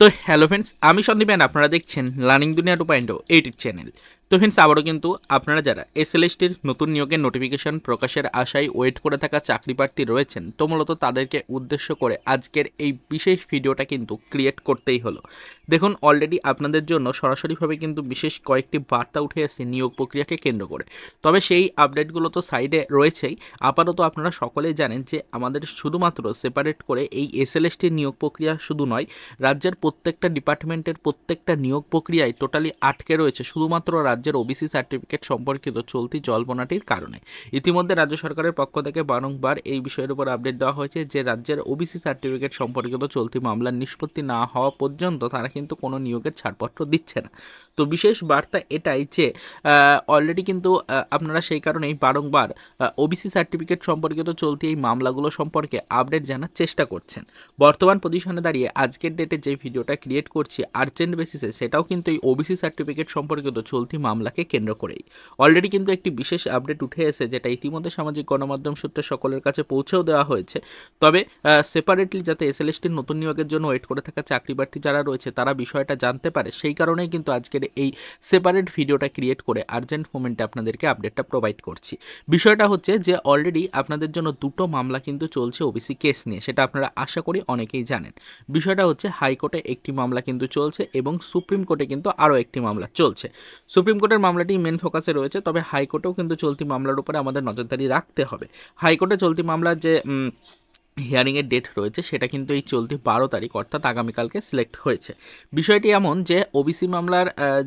তো hello friends, আমি Sandeep and আপনারা দেখছেন লার্নিং দুনিয়া 2.0 ইউটিউব চ্যানেল। তো ফ্রেন্ডস, আবারও কিন্তু আপনারা যারা এসএলএসটির নতুন নিয়োগের নোটিফিকেশন প্রকাশের আশায় ওয়েট করে থাকা চাকরি প্রার্থী রয়েছেন, তো মূলত তাদেরকে উদ্দেশ্য করে আজকের এই বিশেষ ভিডিওটা কিন্তু ক্রিয়েট করতেই হলো। দেখুন, অলরেডি আপনাদের জন্য সরাসরিভাবে কিন্তু বিশেষ কয়েকটি বার্তা উঠে এসেছে নিয়োগ প্রক্রিয়াকে কেন্দ্র করে। তবে সেই আপডেটগুলো তো সাইডে রয়েছেই। আপাতত আপনারা সকলেই জানেন যে আমাদের শুধুমাত্র সেপারেট করে এই এসএলএসটির নিয়োগ প্রক্রিয়া শুধু নয়, রাজ্যের প্রত্যেকটা ডিপার্টমেন্টের প্রত্যেকটা নিয়োগ প্রক্রিয়ায় টোটালি আটকে রয়েছে শুধুমাত্র রাজ্যের ওবিসি সার্টিফিকেট সম্পর্কিত চলতি জল্পনাটির কারণে। ইতিমধ্যে রাজ্য সরকারের পক্ষ থেকে বারংবার এই বিষয়ের উপর আপডেট দেওয়া হয়েছে যে রাজ্যের ওবিসি সার্টিফিকেট সম্পর্কিত চলতি মামলার নিষ্পত্তি না হওয়া পর্যন্ত তারা কিন্তু কোনো নিয়োগের ছাড়পত্র দিচ্ছে না। তো বিশেষ বার্তা এটাই যে অলরেডি কিন্তু আপনারা সেই কারণেই বারংবার ওবিসি সার্টিফিকেট সম্পর্কিত চলতি এই মামলাগুলো সম্পর্কে আপডেট জানার চেষ্টা করছেন। বর্তমান পজিশনে দাঁড়িয়ে আজকের ডেটে যে ভিডিওটা ক্রিয়েট করছি আর্জেন্ট বেসিসে, সেটাও কিন্তু এই ওবিসি সার্টিফিকেট সম্পর্কিত চলতি মামলাকে কেন্দ্র করেই। অলরেডি কিন্তু একটি বিশেষ আপডেট উঠে এসে যেটা ইতিমধ্যে সামাজিক গণমাধ্যম সূত্রে সকলের কাছে পৌঁছেও দেওয়া হয়েছে। তবে সেপারেটলি যাতে এসএলএসটির নতুন নিয়োগের জন্য ওয়েট করে থাকা চাকরি প্রার্থী যারা রয়েছে তারা বিষয়টা জানতে পারে, সেই কারণেই কিন্তু আজকের এই সেপারেট ভিডিওটা ক্রিয়েট করে আর্জেন্ট মোমেন্টে আপনাদেরকে আপডেটটা প্রোভাইড করছি। বিষয়টা হচ্ছে যে অলরেডি আপনাদের জন্য দুটো মামলা কিন্তু চলছে ওবিসি কেস নিয়ে, সেটা আপনারা আশা করি অনেকেই জানেন। বিষয়টা হচ্ছে হাইকোর্টে একটি মামলা কিন্তু চলছে এবং সুপ্রিম কোর্টে কিন্তু আরও একটি মামলা চলছে। সুপ্রিম কোর্টের মামলাটি মেন ফোকাসে রয়েছে, তবে হাইকোর্টেও কিন্তু চলতি মামলার উপরে আমাদের নজরদারি রাখতে হবে। হাইকোর্টে চলতি মামলার যে হিয়ারিংয়ের ডেট রয়েছে সেটা কিন্তু এই চলতি 12 তারিখ অর্থাৎ আগামীকালকে সিলেক্ট হয়েছে। বিষয়টি এমন যে ওবিসি মামলার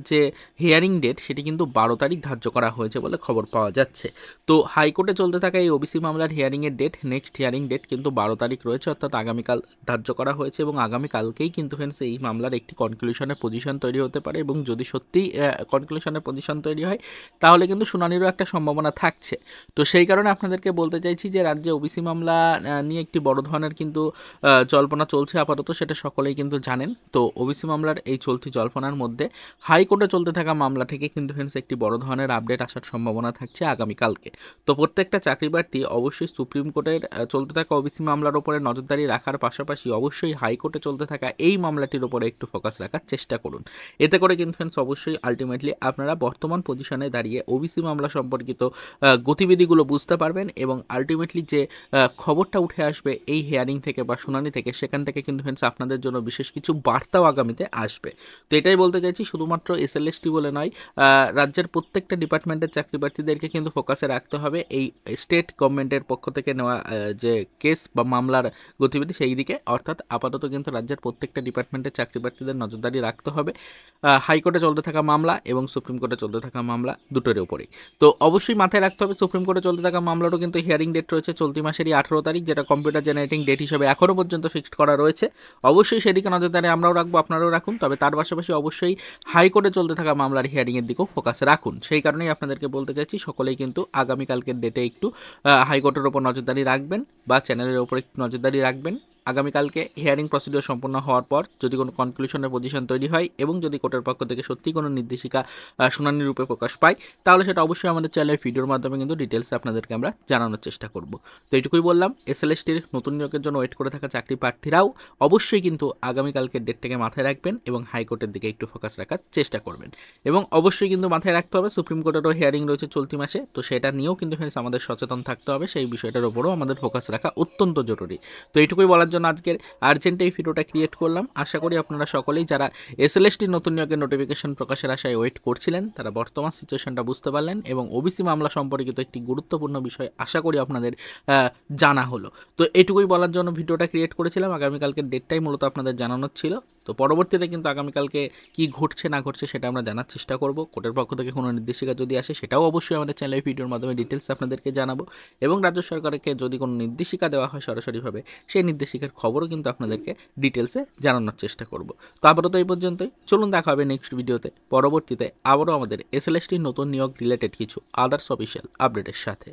যে হিয়ারিং ডেট সেটি কিন্তু 12 তারিখ ধার্য করা হয়েছে বলে খবর পাওয়া যাচ্ছে। তো হাইকোর্টে চলতে থাকা এই ওবিসি মামলার হিয়ারিংয়ের ডেট, নেক্সট হিয়ারিং ডেট কিন্তু 12 তারিখ রয়েছে অর্থাৎ আগামীকাল ধার্য করা হয়েছে এবং আগামীকালকেই কিন্তু ফ্রেন্ডস এই মামলার একটি কনক্লুশনের পজিশন তৈরি হতে পারে এবং যদি সত্যিই কনক্লুশনের পজিশন তৈরি হয় তাহলে কিন্তু শুনানিরও একটা সম্ভাবনা থাকছে। তো সেই কারণে আপনাদেরকে বলতে চাইছি যে রাজ্যে ওবিসি মামলা নিয়ে একটি বড় ধরনের কিন্তু জল্পনা চলছে আপাতত, সেটা সকলেই কিন্তু জানেন। তো ওবিসি মামলার এই চলতি জল্পনার মধ্যে হাইকোর্টে চলতে থাকা মামলা থেকে কিন্তু ফ্রেন্ডস একটি বড় ধরনের আপডেট আসার সম্ভাবনা থাকছে আগামীকালকে। তো প্রত্যেকটা চাকরি প্রার্থী অবশ্যই সুপ্রিম কোর্টের চলতে থাকা ওবিসি মামলার উপরে নজরদারি রাখার পাশাপাশি অবশ্যই হাইকোর্টে চলতে থাকা এই মামলাটির উপরে একটু ফোকাস রাখার চেষ্টা করুন। এতে করে কিন্তু ফ্রেন্ডস অবশ্যই আলটিমেটলি আপনারা বর্তমান পজিশনে দাঁড়িয়ে ওবিসি মামলা সম্পর্কিত গতিবিধিগুলো বুঝতে পারবেন এবং আলটিমেটলি যে খবরটা উঠে আসবে এই হিয়ারিং থেকে বা শুনানি থেকে, সেখান থেকে কিন্তু ফ্রেন্ডস আপনাদের জন্য বিশেষ কিছু বার্তাও আগামীতে আসবে। তো এটাই বলতে চাইছি, শুধুমাত্র এসএলএসটি বলে নয়, রাজ্যের প্রত্যেকটা ডিপার্টমেন্টের চাকরি প্রার্থীদেরকে কিন্তু ফোকাসে রাখতে হবে এই স্টেট গভর্নমেন্টের পক্ষ থেকে নেওয়া যে কেস বা মামলার গতিবিধি সেই দিকে। অর্থাৎ আপাতত কিন্তু রাজ্যের প্রত্যেকটা ডিপার্টমেন্টের চাকরি প্রার্থীদের নজরদারি রাখতে হবে হাইকোর্টে চলতে থাকা মামলা এবং সুপ্রিম কোর্টে চলতে থাকা মামলা দুটোর উপরেই। তো অবশ্যই মাথায় রাখতে হবে সুপ্রিম কোর্টে চলতে থাকা মামলারও কিন্তু হিয়ারিং ডেট রয়েছে চলতি মাসেরই 18 তারিখ, যেটা কম্পিউটার জেনারেটিং ডেট হিসেবে এখনও পর্যন্ত ফিক্সড করা রয়েছে। অবশ্যই সেদিকে নজরদারি আমরাও রাখবো, আপনারাও রাখুন। তবে তার পাশাপাশি অবশ্যই হাইকোর্টে চলতে থাকা মামলার হিয়ারিংয়ের দিকেও ফোকাস রাখুন। সেই কারণেই আপনাদেরকে বলতে চাইছি সকলেই কিন্তু আগামীকালকের ডেটে একটু হাইকোর্টের ওপর নজরদারি রাখবেন বা চ্যানেলের ওপর একটু নজরদারি রাখবেন। আগামীকালকে হিয়ারিং প্রসিডিওর সম্পন্ন হওয়ার পর যদি কোনো কনক্লুশনের পজিশন তৈরি হয় এবং যদি কোর্টের পক্ষ থেকে সত্যিই কোনো নির্দেশিকা শুনানির রূপে প্রকাশ পায় তাহলে সেটা অবশ্যই আমাদের চ্যানেলের ভিডিওর মাধ্যমে কিন্তু ডিটেলসে আপনাদেরকে আমরা জানানোর চেষ্টা করব। তো এইটুকুই বললাম, এসএলএসটির নতুন নিয়োগের জন্য ওয়েট করে থাকা চাকরি প্রার্থীরাও অবশ্যই কিন্তু আগামীকালকের ডেটটাকে মাথায় রাখবেন এবং হাইকোর্টের দিকে একটু ফোকাস রাখার চেষ্টা করবেন। এবং অবশ্যই কিন্তু মাথায় রাখতে হবে সুপ্রিম কোর্টেরও হিয়ারিং রয়েছে চলতি মাসে, তো সেটা নিয়েও কিন্তু আমাদের সচেতন থাকতে হবে, সেই বিষয়টার উপরও আমাদের ফোকাস রাখা অত্যন্ত জরুরি। তো এইটুকুই বলার জন্য আজকের আর্জেন্ট এই ভিডিওটা ক্রিয়েট করলাম। আশা করি আপনারা সকলেই যারা এসএলএসটির নতুন নিয়োগের নোটিফিকেশন প্রকাশের আশায় ওয়েট করছিলেন তারা বর্তমান সিচুয়েশনটা বুঝতে পারলেন এবং ওবিসি মামলা সম্পর্কিত একটি গুরুত্বপূর্ণ বিষয় আশা করি আপনাদের জানা হলো। তো এটুকুই বলার জন্য ভিডিওটা ক্রিয়েট করেছিলাম। আগামীকালকের ডেটটাই মূলত আপনাদের জানানোর ছিল। তো পরবর্তীতে কিন্তু আগামীকালকে কি ঘটছে না ঘটছে সেটা আমরা জানার চেষ্টা করব। কোর্টের পক্ষ থেকে কোনো নির্দেশিকা যদি আসে সেটাও অবশ্যই আমাদের চ্যানেলের ভিডিওর মাধ্যমে ডিটেলস আপনাদেরকে জানাবো এবং রাজ্য সরকারকে যদি কোনো নির্দেশিকা দেওয়া হয় সরাসরিভাবে সেই নির্দেশিকার খবরও কিন্তু আপনাদেরকে ডিটেলসে জানানোর চেষ্টা করব। তো আপাতত এই পর্যন্তই, চলুন দেখা হবে নেক্সট ভিডিওতে। পরবর্তীতে আবারও আমাদের এসএলএসটির নতুন নিয়োগ রিলেটেড কিছু আদার্স অফিসিয়াল আপডেটের সাথে।